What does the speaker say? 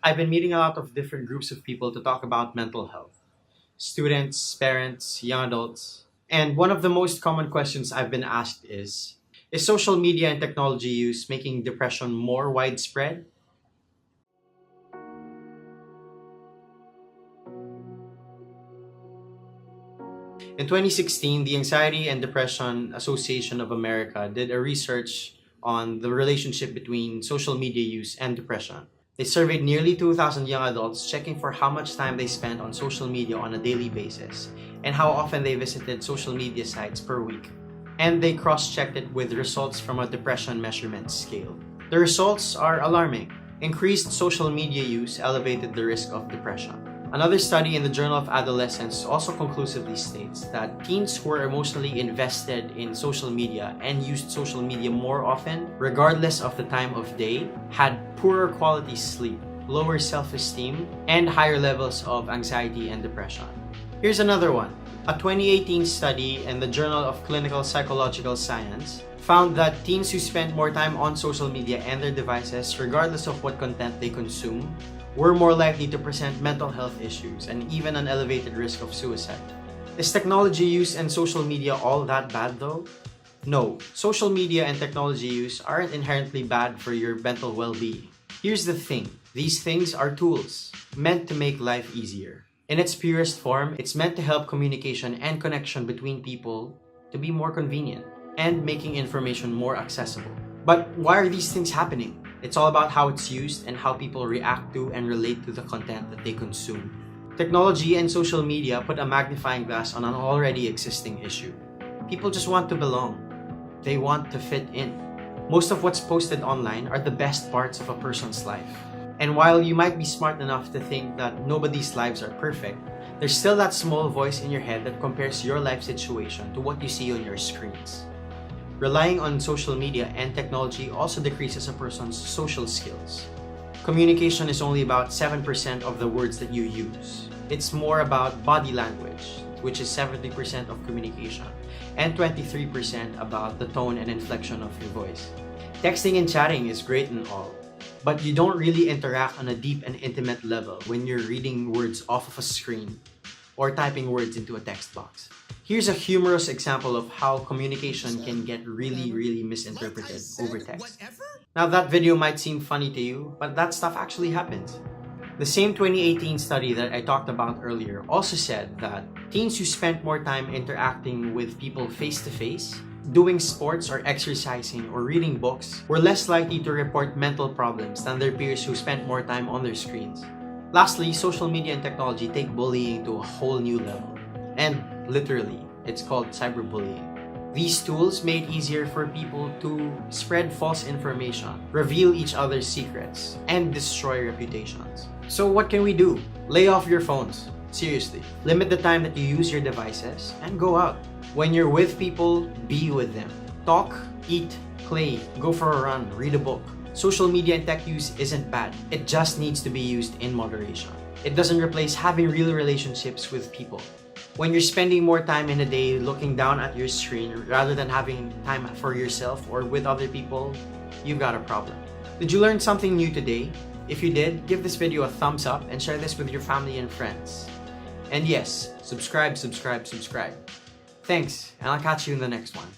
I've been meeting a lot of different groups of people to talk about mental health: students, parents, young adults. And one of the most common questions I've been asked is social media and technology use making depression more widespread? In 2016, the Anxiety and Depression Association of America did a research on the relationship between social media use and depression. They surveyed nearly 2,000 young adults, checking for how much time they spent on social media on a daily basis and how often they visited social media sites per week. And they cross-checked it with results from a depression measurement scale. The results are alarming. Increased social media use elevated the risk of depression. Another study in the Journal of Adolescence also conclusively states that teens who were emotionally invested in social media and used social media more often, regardless of the time of day, had poorer quality sleep, lower self-esteem, and higher levels of anxiety and depression. Here's another one. A 2018 study in the Journal of Clinical Psychological Science found that teens who spent more time on social media and their devices, regardless of what content they consume, were more likely to present mental health issues and even an elevated risk of suicide. Is technology use and social media all that bad though? No, social media and technology use aren't inherently bad for your mental well-being. Here's the thing, these things are tools meant to make life easier. In its purest form, it's meant to help communication and connection between people to be more convenient and making information more accessible. But why are these things happening? It's all about how it's used and how people react to and relate to the content that they consume. Technology and social media put a magnifying glass on an already existing issue. People just want to belong. They want to fit in. Most of what's posted online are the best parts of a person's life. And while you might be smart enough to think that nobody's lives are perfect, there's still that small voice in your head that compares your life situation to what you see on your screens. Relying on social media and technology also decreases a person's social skills. Communication is only about 7% of the words that you use. It's more about body language, which is 70% of communication, and 23% about the tone and inflection of your voice. Texting and chatting is great and all, but you don't really interact on a deep and intimate level when you're reading words off of a screen or typing words into a text box. Here's a humorous example of how communication can get really misinterpreted over text. Now that video might seem funny to you, but that stuff actually happens. The same 2018 study that I talked about earlier also said that teens who spent more time interacting with people face-to-face, doing sports or exercising or reading books, were less likely to report mental problems than their peers who spent more time on their screens. Lastly, social media and technology take bullying to a whole new level. And literally, it's called cyberbullying. These tools made it easier for people to spread false information, reveal each other's secrets, and destroy reputations. So what can we do? Lay off your phones. Seriously. Limit the time that you use your devices and go out. When you're with people, be with them. Talk, eat, play, go for a run, read a book. Social media and tech use isn't bad. It just needs to be used in moderation. It doesn't replace having real relationships with people. When you're spending more time in a day looking down at your screen rather than having time for yourself or with other people, you've got a problem. Did you learn something new today? If you did, give this video a thumbs up and share this with your family and friends. And yes, subscribe. Thanks, and I'll catch you in the next one.